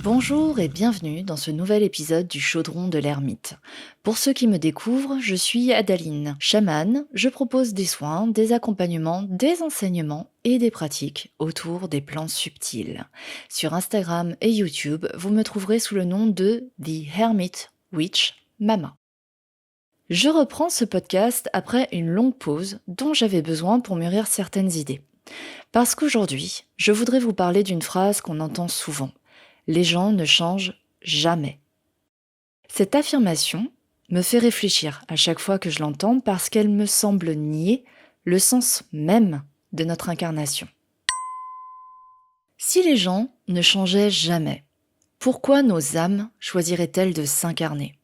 Bonjour et bienvenue dans ce nouvel épisode du Chaudron de l'Ermite. Pour ceux qui me découvrent, je suis Adaline, chamane. Je propose des soins, des accompagnements, des enseignements et des pratiques autour des plans subtils. Sur Instagram et YouTube, vous me trouverez sous le nom de The Hermit Witch Mama. Je reprends ce podcast après une longue pause dont j'avais besoin pour mûrir certaines idées. Parce qu'aujourd'hui, je voudrais vous parler d'une phrase qu'on entend souvent. Les gens ne changent jamais. Cette affirmation me fait réfléchir à chaque fois que je l'entends parce qu'elle me semble nier le sens même de notre incarnation. Si les gens ne changeaient jamais, pourquoi nos âmes choisiraient-elles de s'incarner ?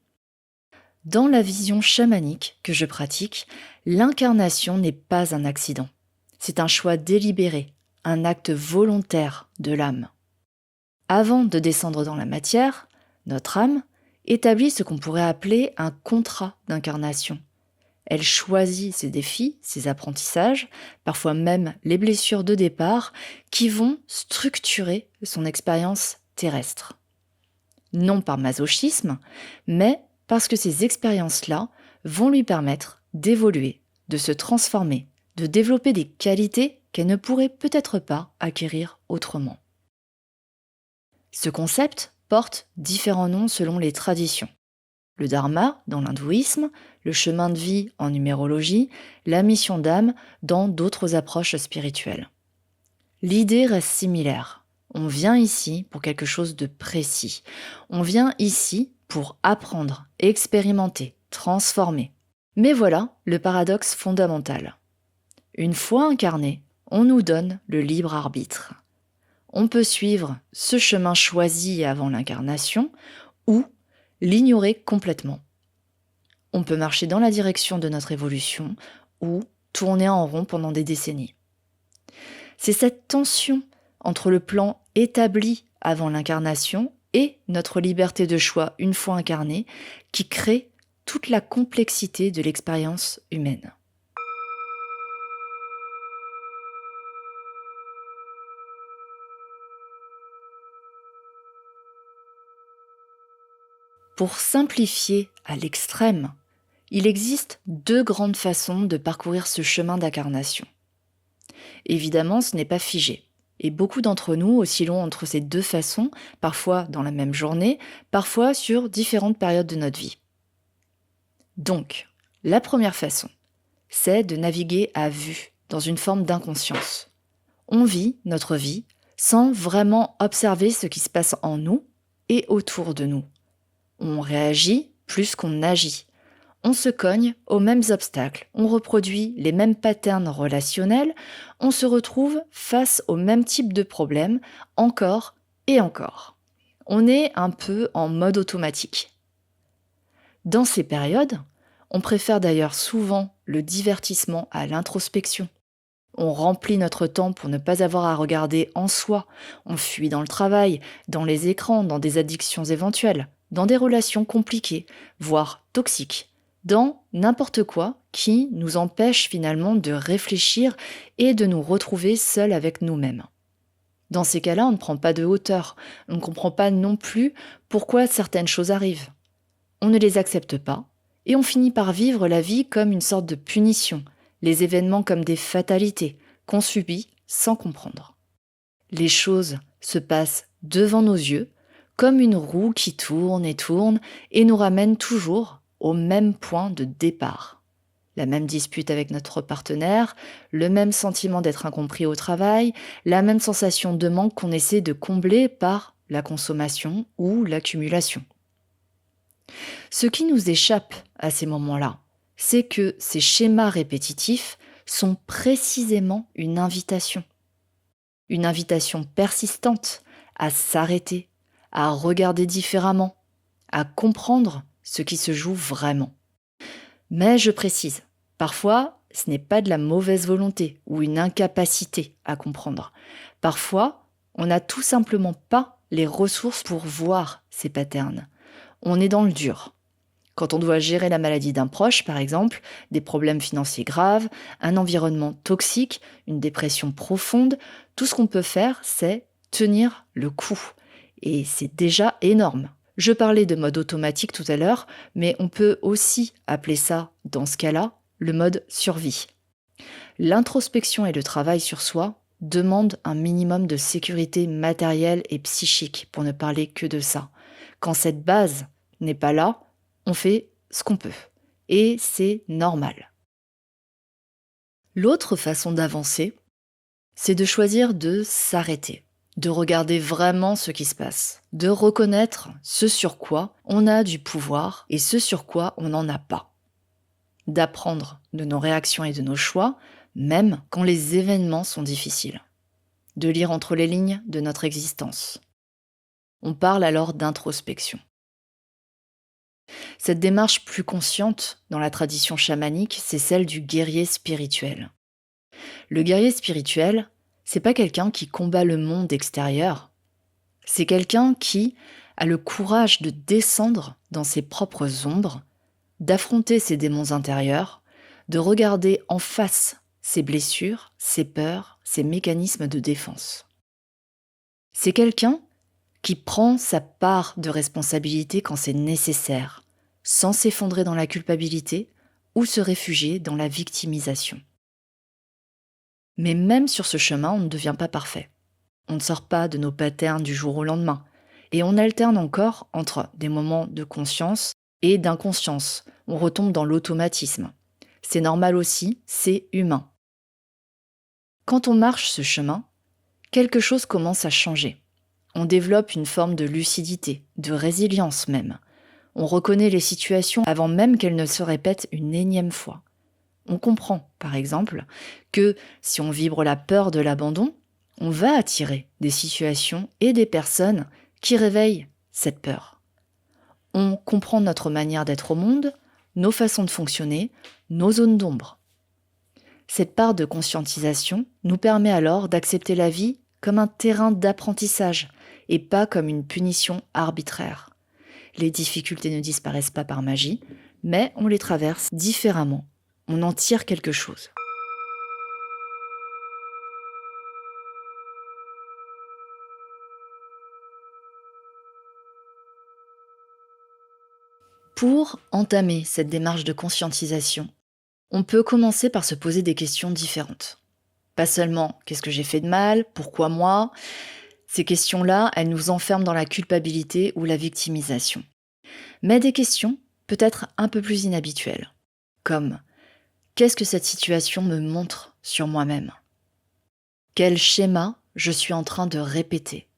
Dans la vision chamanique que je pratique, l'incarnation n'est pas un accident. C'est un choix délibéré, un acte volontaire de l'âme. Avant de descendre dans la matière, notre âme établit ce qu'on pourrait appeler un contrat d'incarnation. Elle choisit ses défis, ses apprentissages, parfois même les blessures de départ, qui vont structurer son expérience terrestre. Non par masochisme, mais parce que ces expériences-là vont lui permettre d'évoluer, de se transformer, de développer des qualités qu'elle ne pourrait peut-être pas acquérir autrement. Ce concept porte différents noms selon les traditions. Le dharma dans l'hindouisme, le chemin de vie en numérologie, la mission d'âme dans d'autres approches spirituelles. L'idée reste similaire. On vient ici pour quelque chose de précis. On vient ici pour apprendre, expérimenter, transformer. Mais voilà le paradoxe fondamental. Une fois incarné, on nous donne le libre arbitre. On peut suivre ce chemin choisi avant l'incarnation ou l'ignorer complètement. On peut marcher dans la direction de notre évolution ou tourner en rond pendant des décennies. C'est cette tension entre le plan établi avant l'incarnation et notre liberté de choix une fois incarnée qui crée toute la complexité de l'expérience humaine. Pour simplifier à l'extrême, il existe deux grandes façons de parcourir ce chemin d'incarnation. Évidemment, ce n'est pas figé, et beaucoup d'entre nous oscillons entre ces deux façons, parfois dans la même journée, parfois sur différentes périodes de notre vie. Donc, la première façon, c'est de naviguer à vue, dans une forme d'inconscience. On vit notre vie sans vraiment observer ce qui se passe en nous et autour de nous. On réagit plus qu'on agit. On se cogne aux mêmes obstacles, on reproduit les mêmes patterns relationnels, on se retrouve face au même type de problème encore et encore. On est un peu en mode automatique. Dans ces périodes, on préfère d'ailleurs souvent le divertissement à l'introspection. On remplit notre temps pour ne pas avoir à regarder en soi. On fuit dans le travail, dans les écrans, dans des addictions éventuelles, dans des relations compliquées, voire toxiques, dans n'importe quoi qui nous empêche finalement de réfléchir et de nous retrouver seuls avec nous-mêmes. Dans ces cas-là, on ne prend pas de hauteur, on ne comprend pas non plus pourquoi certaines choses arrivent. On ne les accepte pas et on finit par vivre la vie comme une sorte de punition, les événements comme des fatalités qu'on subit sans comprendre. Les choses se passent devant nos yeux, comme une roue qui tourne et nous ramène toujours au même point de départ. La même dispute avec notre partenaire, le même sentiment d'être incompris au travail, la même sensation de manque qu'on essaie de combler par la consommation ou l'accumulation. Ce qui nous échappe à ces moments-là, c'est que ces schémas répétitifs sont précisément une invitation persistante à s'arrêter, à regarder différemment, à comprendre ce qui se joue vraiment. Mais je précise, parfois, ce n'est pas de la mauvaise volonté ou une incapacité à comprendre. Parfois, on n'a tout simplement pas les ressources pour voir ces patterns. On est dans le dur. Quand on doit gérer la maladie d'un proche, par exemple, des problèmes financiers graves, un environnement toxique, une dépression profonde, tout ce qu'on peut faire, c'est tenir le coup et c'est déjà énorme. Je parlais de mode automatique tout à l'heure, mais on peut aussi appeler ça, dans ce cas-là, le mode survie. L'introspection et le travail sur soi demandent un minimum de sécurité matérielle et psychique, pour ne parler que de ça. Quand cette base n'est pas là, on fait ce qu'on peut. Et c'est normal. L'autre façon d'avancer, c'est de choisir de s'arrêter, de regarder vraiment ce qui se passe, de reconnaître ce sur quoi on a du pouvoir et ce sur quoi on n'en a pas, d'apprendre de nos réactions et de nos choix, même quand les événements sont difficiles, de lire entre les lignes de notre existence. On parle alors d'introspection. Cette démarche plus consciente dans la tradition chamanique, c'est celle du guerrier spirituel. Le guerrier spirituel, c'est pas quelqu'un qui combat le monde extérieur, c'est quelqu'un qui a le courage de descendre dans ses propres ombres, d'affronter ses démons intérieurs, de regarder en face ses blessures, ses peurs, ses mécanismes de défense. C'est quelqu'un qui prend sa part de responsabilité quand c'est nécessaire, sans s'effondrer dans la culpabilité ou se réfugier dans la victimisation. Mais même sur ce chemin, on ne devient pas parfait. On ne sort pas de nos patterns du jour au lendemain. Et on alterne encore entre des moments de conscience et d'inconscience. On retombe dans l'automatisme. C'est normal aussi, c'est humain. Quand on marche ce chemin, quelque chose commence à changer. On développe une forme de lucidité, de résilience même. On reconnaît les situations avant même qu'elles ne se répètent une énième fois. On comprend, par exemple, que si on vibre la peur de l'abandon, on va attirer des situations et des personnes qui réveillent cette peur. On comprend notre manière d'être au monde, nos façons de fonctionner, nos zones d'ombre. Cette part de conscientisation nous permet alors d'accepter la vie comme un terrain d'apprentissage et pas comme une punition arbitraire. Les difficultés ne disparaissent pas par magie, mais on les traverse différemment. On en tire quelque chose. Pour entamer cette démarche de conscientisation, on peut commencer par se poser des questions différentes. Pas seulement « qu'est-ce que j'ai fait de mal ? Pourquoi moi ?» Ces questions-là, elles nous enferment dans la culpabilité ou la victimisation. Mais des questions peut-être un peu plus inhabituelles, comme « qu'est-ce que cette situation me montre sur moi-même ? Quel schéma je suis en train de répéter ?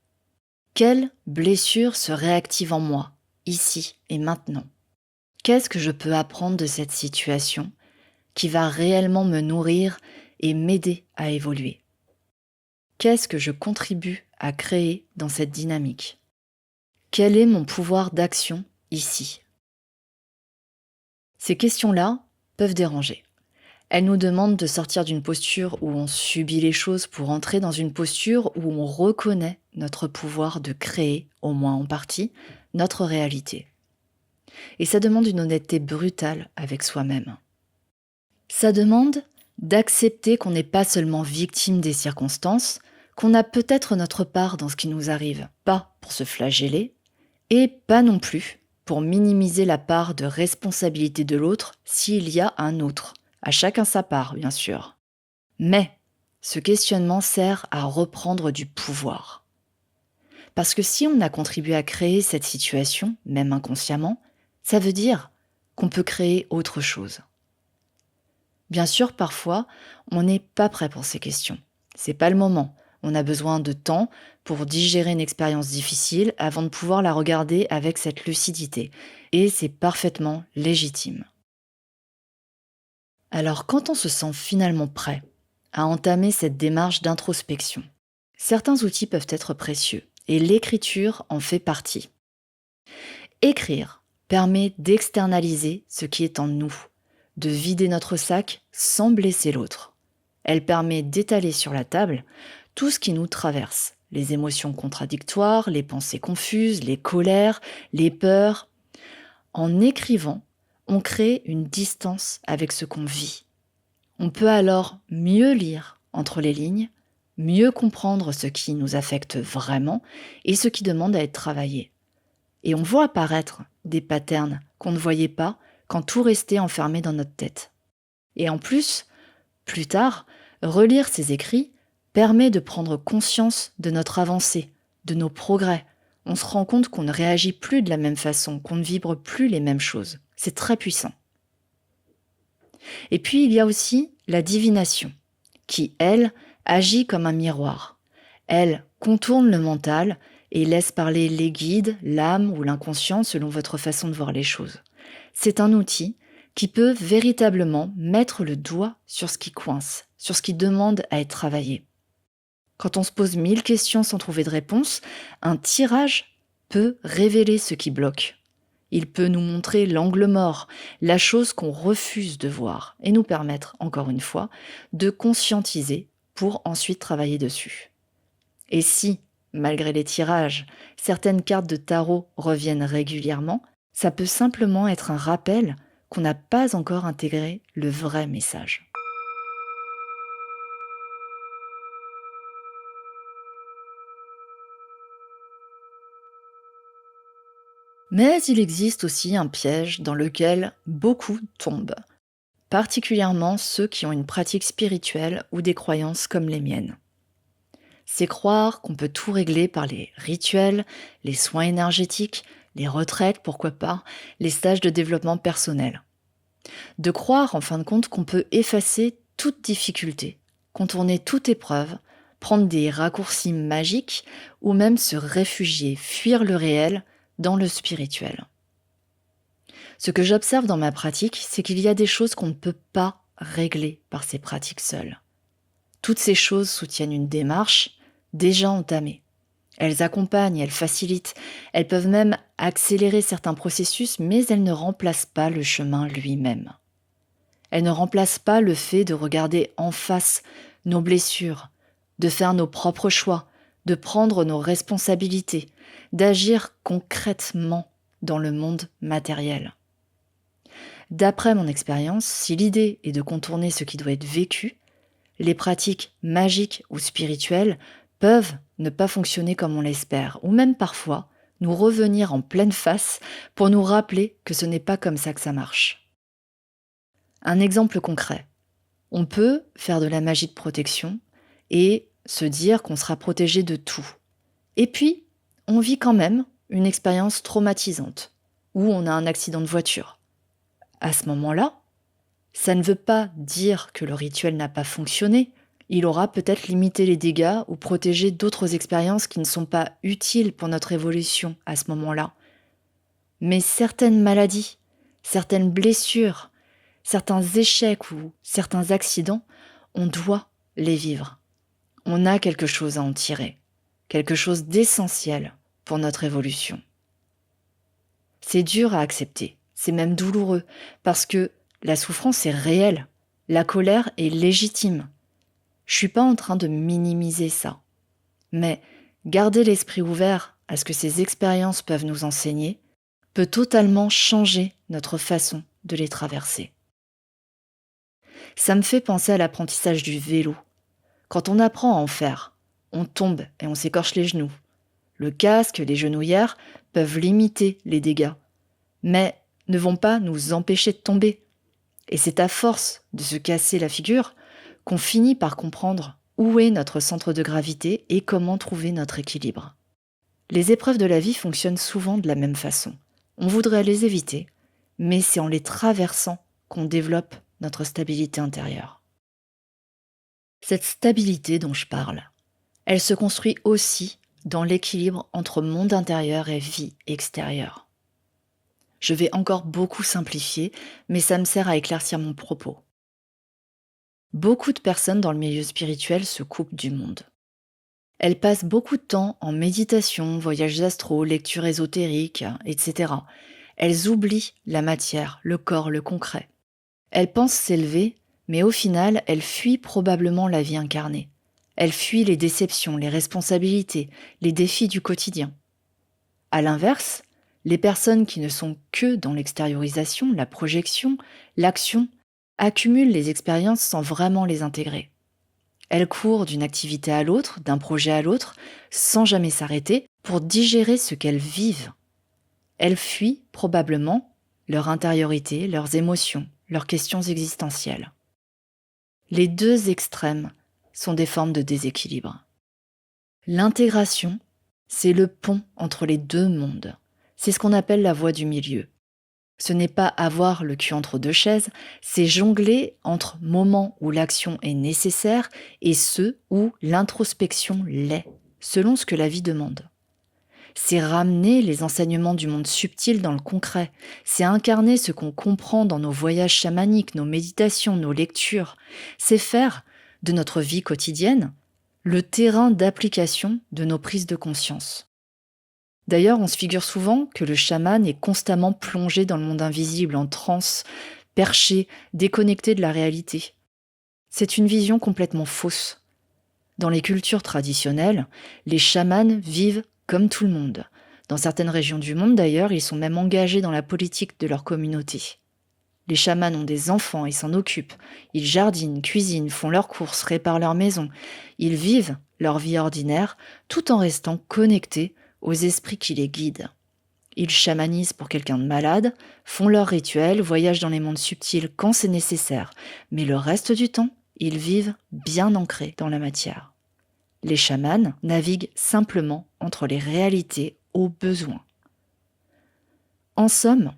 Quelle blessure se réactive en moi, ici et maintenant ? Qu'est-ce que je peux apprendre de cette situation qui va réellement me nourrir et m'aider à évoluer ? Qu'est-ce que je contribue à créer dans cette dynamique ? Quel est mon pouvoir d'action ici ? Ces questions-là peuvent déranger. Elles nous demandent de sortir d'une posture où on subit les choses pour entrer dans une posture où on reconnaît notre pouvoir de créer, au moins en partie, notre réalité. Et ça demande une honnêteté brutale avec soi-même. Ça demande d'accepter qu'on n'est pas seulement victime des circonstances, qu'on a peut-être notre part dans ce qui nous arrive, pas pour se flageller, et pas non plus pour minimiser la part de responsabilité de l'autre s'il y a un autre. À chacun sa part, bien sûr. Mais ce questionnement sert à reprendre du pouvoir. Parce que si on a contribué à créer cette situation, même inconsciemment, ça veut dire qu'on peut créer autre chose. Bien sûr, parfois, on n'est pas prêt pour ces questions. C'est pas le moment. On a besoin de temps pour digérer une expérience difficile avant de pouvoir la regarder avec cette lucidité. Et c'est parfaitement légitime. Alors, quand on se sent finalement prêt à entamer cette démarche d'introspection, certains outils peuvent être précieux et l'écriture en fait partie. Écrire permet d'externaliser ce qui est en nous, de vider notre sac sans blesser l'autre. Elle permet d'étaler sur la table tout ce qui nous traverse, les émotions contradictoires, les pensées confuses, les colères, les peurs. En écrivant, on crée une distance avec ce qu'on vit. On peut alors mieux lire entre les lignes, mieux comprendre ce qui nous affecte vraiment et ce qui demande à être travaillé. Et on voit apparaître des patterns qu'on ne voyait pas quand tout restait enfermé dans notre tête. Et en plus, plus tard, relire ces écrits permet de prendre conscience de notre avancée, de nos progrès. On se rend compte qu'on ne réagit plus de la même façon, qu'on ne vibre plus les mêmes choses. C'est très puissant. Et puis, il y a aussi la divination, qui, elle, agit comme un miroir. Elle contourne le mental et laisse parler les guides, l'âme ou l'inconscient selon votre façon de voir les choses. C'est un outil qui peut véritablement mettre le doigt sur ce qui coince, sur ce qui demande à être travaillé. Quand on se pose 1000 questions sans trouver de réponse, un tirage peut révéler ce qui bloque. Il peut nous montrer l'angle mort, la chose qu'on refuse de voir, et nous permettre, encore une fois, de conscientiser pour ensuite travailler dessus. Et si, malgré les tirages, certaines cartes de tarot reviennent régulièrement, ça peut simplement être un rappel qu'on n'a pas encore intégré le vrai message. Mais il existe aussi un piège dans lequel beaucoup tombent, particulièrement ceux qui ont une pratique spirituelle ou des croyances comme les miennes. C'est croire qu'on peut tout régler par les rituels, les soins énergétiques, les retraites, pourquoi pas, les stages de développement personnel. De croire, en fin de compte, qu'on peut effacer toute difficulté, contourner toute épreuve, prendre des raccourcis magiques ou même se réfugier, fuir le réel dans le spirituel. Ce que j'observe dans ma pratique, c'est qu'il y a des choses qu'on ne peut pas régler par ces pratiques seules. Toutes ces choses soutiennent une démarche déjà entamée. Elles accompagnent, elles facilitent, elles peuvent même accélérer certains processus, mais elles ne remplacent pas le chemin lui-même. Elles ne remplacent pas le fait de regarder en face nos blessures, de faire nos propres choix, de prendre nos responsabilités, d'agir concrètement dans le monde matériel. D'après mon expérience, si l'idée est de contourner ce qui doit être vécu, les pratiques magiques ou spirituelles peuvent ne pas fonctionner comme on l'espère, ou même parfois nous revenir en pleine face pour nous rappeler que ce n'est pas comme ça que ça marche. Un exemple concret. On peut faire de la magie de protection et se dire qu'on sera protégé de tout. Et puis, on vit quand même une expérience traumatisante, où on a un accident de voiture. À ce moment-là, ça ne veut pas dire que le rituel n'a pas fonctionné. Il aura peut-être limité les dégâts ou protégé d'autres expériences qui ne sont pas utiles pour notre évolution à ce moment-là. Mais certaines maladies, certaines blessures, certains échecs ou certains accidents, on doit les vivre. On a quelque chose à en tirer, quelque chose d'essentiel pour notre évolution. C'est dur à accepter, c'est même douloureux, parce que la souffrance est réelle, la colère est légitime. Je suis pas en train de minimiser ça. Mais garder l'esprit ouvert à ce que ces expériences peuvent nous enseigner peut totalement changer notre façon de les traverser. Ça me fait penser à l'apprentissage du vélo. Quand on apprend à en faire, on tombe et on s'écorche les genoux. Le casque, les genouillères peuvent limiter les dégâts, mais ne vont pas nous empêcher de tomber. Et c'est à force de se casser la figure qu'on finit par comprendre où est notre centre de gravité et comment trouver notre équilibre. Les épreuves de la vie fonctionnent souvent de la même façon. On voudrait les éviter, mais c'est en les traversant qu'on développe notre stabilité intérieure. Cette stabilité dont je parle, elle se construit aussi dans l'équilibre entre monde intérieur et vie extérieure. Je vais encore beaucoup simplifier, mais ça me sert à éclaircir mon propos. Beaucoup de personnes dans le milieu spirituel se coupent du monde. Elles passent beaucoup de temps en méditation, voyages astraux, lectures ésotériques, etc. Elles oublient la matière, le corps, le concret. Elles pensent s'élever, mais au final, elles fuient probablement la vie incarnée. Elles fuient les déceptions, les responsabilités, les défis du quotidien. À l'inverse, les personnes qui ne sont que dans l'extériorisation, la projection, l'action, accumulent les expériences sans vraiment les intégrer. Elles courent d'une activité à l'autre, d'un projet à l'autre, sans jamais s'arrêter, pour digérer ce qu'elles vivent. Elles fuient probablement leur intériorité, leurs émotions, leurs questions existentielles. Les deux extrêmes sont des formes de déséquilibre. L'intégration, c'est le pont entre les deux mondes. C'est ce qu'on appelle la voie du milieu. Ce n'est pas avoir le cul entre deux chaises, c'est jongler entre moments où l'action est nécessaire et ceux où l'introspection l'est, selon ce que la vie demande. C'est ramener les enseignements du monde subtil dans le concret, c'est incarner ce qu'on comprend dans nos voyages chamaniques, nos méditations, nos lectures, c'est faire de notre vie quotidienne le terrain d'application de nos prises de conscience. D'ailleurs, on se figure souvent que le chaman est constamment plongé dans le monde invisible, en transe, perché, déconnecté de la réalité. C'est une vision complètement fausse. Dans les cultures traditionnelles, les chamans vivent comme tout le monde. Dans certaines régions du monde, d'ailleurs, ils sont même engagés dans la politique de leur communauté. Les chamans ont des enfants, ils s'en occupent. Ils jardinent, cuisinent, font leurs courses, réparent leur maison. Ils vivent leur vie ordinaire tout en restant connectés aux esprits qui les guident. Ils chamanisent pour quelqu'un de malade, font leurs rituels, voyagent dans les mondes subtils quand c'est nécessaire, mais le reste du temps, ils vivent bien ancrés dans la matière. Les chamans naviguent simplement entre les réalités aux besoins. En somme,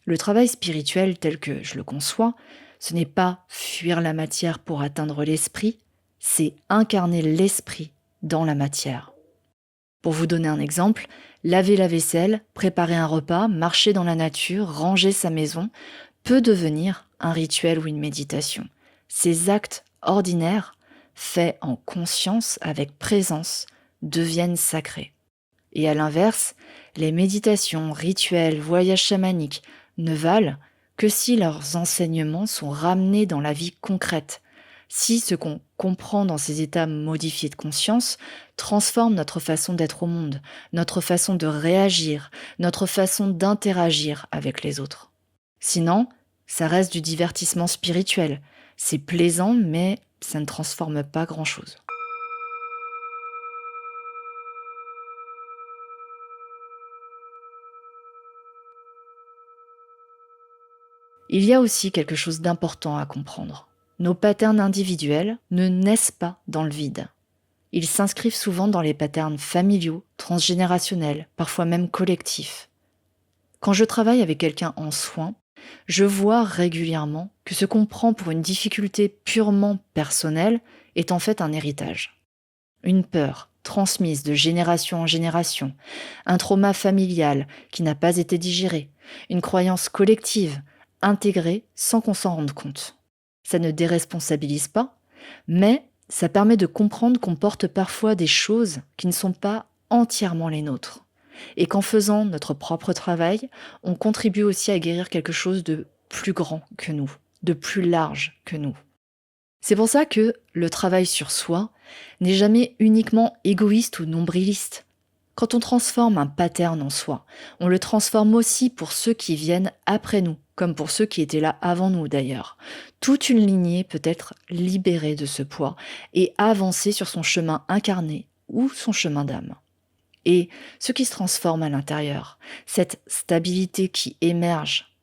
le travail spirituel tel que je le conçois, ce n'est pas fuir la matière pour atteindre l'esprit, c'est incarner l'esprit dans la matière. Pour vous donner un exemple, laver la vaisselle, préparer un repas, marcher dans la nature, ranger sa maison, peut devenir un rituel ou une méditation. Ces actes ordinaires, faits en conscience, avec présence, deviennent sacrés. Et à l'inverse, les méditations, rituels, voyages chamaniques ne valent que si leurs enseignements sont ramenés dans la vie concrète, si ce qu'on comprend dans ces états modifiés de conscience transforme notre façon d'être au monde, notre façon de réagir, notre façon d'interagir avec les autres. Sinon, ça reste du divertissement spirituel. C'est plaisant, mais ça ne transforme pas grand-chose. Il y a aussi quelque chose d'important à comprendre. Nos patterns individuels ne naissent pas dans le vide. Ils s'inscrivent souvent dans les patterns familiaux, transgénérationnels, parfois même collectifs. Quand je travaille avec quelqu'un en soins, je vois régulièrement que ce qu'on prend pour une difficulté purement personnelle est en fait un héritage. Une peur transmise de génération en génération, un trauma familial qui n'a pas été digéré, une croyance collective intégrée sans qu'on s'en rende compte. Ça ne déresponsabilise pas, mais ça permet de comprendre qu'on porte parfois des choses qui ne sont pas entièrement les nôtres. Et qu'en faisant notre propre travail, on contribue aussi à guérir quelque chose de plus grand que nous, de plus large que nous. C'est pour ça que le travail sur soi n'est jamais uniquement égoïste ou nombriliste. Quand on transforme un pattern en soi, on le transforme aussi pour ceux qui viennent après nous, comme pour ceux qui étaient là avant nous d'ailleurs. Toute une lignée peut être libérée de ce poids et avancer sur son chemin incarné ou son chemin d'âme. Et ce qui se transforme à l'intérieur, cette stabilité qui émerge,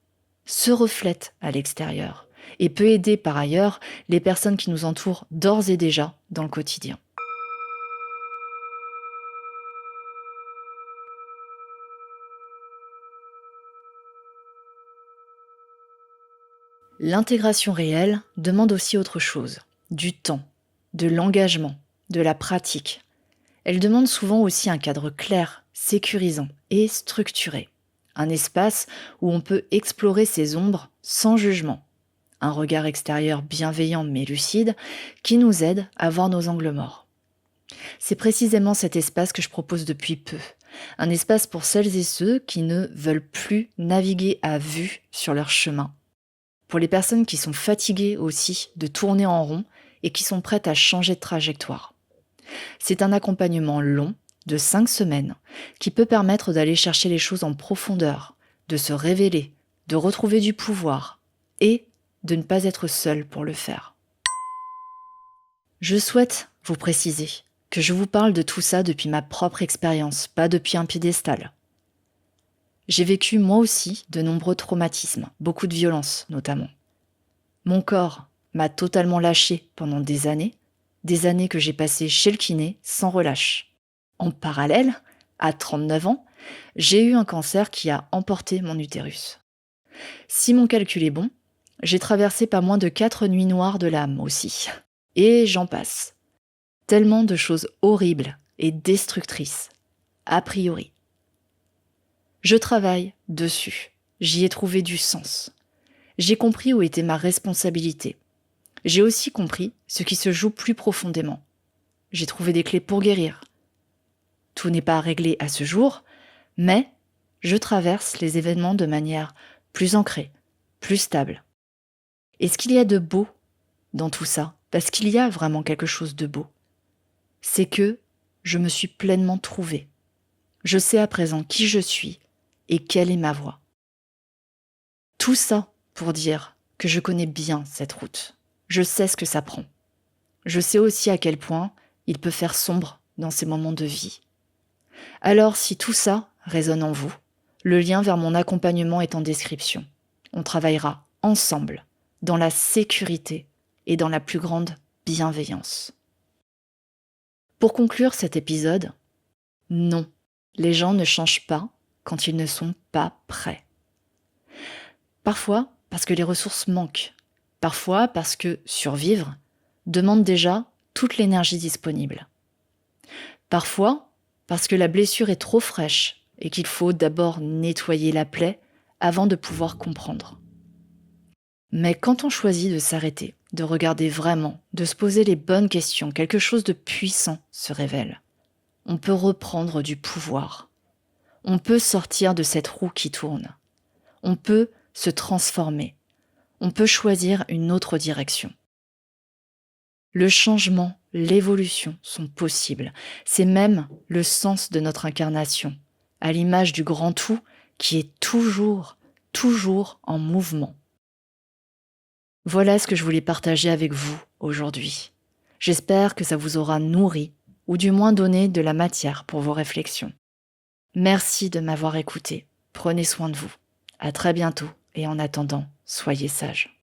se reflète à l'extérieur et peut aider par ailleurs les personnes qui nous entourent d'ores et déjà dans le quotidien. L'intégration réelle demande aussi autre chose, du temps, de l'engagement, de la pratique. Elle demande souvent aussi un cadre clair, sécurisant et structuré. Un espace où on peut explorer ses ombres sans jugement. Un regard extérieur bienveillant mais lucide qui nous aide à voir nos angles morts. C'est précisément cet espace que je propose depuis peu. Un espace pour celles et ceux qui ne veulent plus naviguer à vue sur leur chemin. Pour les personnes qui sont fatiguées aussi de tourner en rond et qui sont prêtes à changer de trajectoire. C'est un accompagnement long, de 5 semaines, qui peut permettre d'aller chercher les choses en profondeur, de se révéler, de retrouver du pouvoir et de ne pas être seul pour le faire. Je souhaite vous préciser que je vous parle de tout ça depuis ma propre expérience, pas depuis un piédestal. J'ai vécu moi aussi de nombreux traumatismes, beaucoup de violence notamment. Mon corps m'a totalement lâché pendant des années que j'ai passées chez le kiné sans relâche. En parallèle, à 39 ans, j'ai eu un cancer qui a emporté mon utérus. Si mon calcul est bon, j'ai traversé pas moins de 4 nuits noires de l'âme aussi. Et j'en passe. Tellement de choses horribles et destructrices, a priori. Je travaille dessus. J'y ai trouvé du sens. J'ai compris où était ma responsabilité. J'ai aussi compris ce qui se joue plus profondément. J'ai trouvé des clés pour guérir. Tout n'est pas réglé à ce jour, mais je traverse les événements de manière plus ancrée, plus stable. Et ce qu'il y a de beau dans tout ça, parce qu'il y a vraiment quelque chose de beau, c'est que je me suis pleinement trouvée. Je sais à présent qui je suis et quelle est ma voie. Tout ça pour dire que je connais bien cette route. Je sais ce que ça prend. Je sais aussi à quel point il peut faire sombre dans ces moments de vie. Alors si tout ça résonne en vous, le lien vers mon accompagnement est en description. On travaillera ensemble, dans la sécurité et dans la plus grande bienveillance. Pour conclure cet épisode, non, les gens ne changent pas quand ils ne sont pas prêts. Parfois parce que les ressources manquent, parfois parce que survivre demande déjà toute l'énergie disponible. Parfois parce que la blessure est trop fraîche et qu'il faut d'abord nettoyer la plaie avant de pouvoir comprendre. Mais quand on choisit de s'arrêter, de regarder vraiment, de se poser les bonnes questions, quelque chose de puissant se révèle. On peut reprendre du pouvoir. On peut sortir de cette roue qui tourne. On peut se transformer. On peut choisir une autre direction. Le changement, l'évolution sont possibles. C'est même le sens de notre incarnation, à l'image du grand tout qui est toujours en mouvement. Voilà ce que je voulais partager avec vous aujourd'hui. J'espère que ça vous aura nourri, ou du moins donné de la matière pour vos réflexions. Merci de m'avoir écouté. Prenez soin de vous. À très bientôt et en attendant, soyez sages.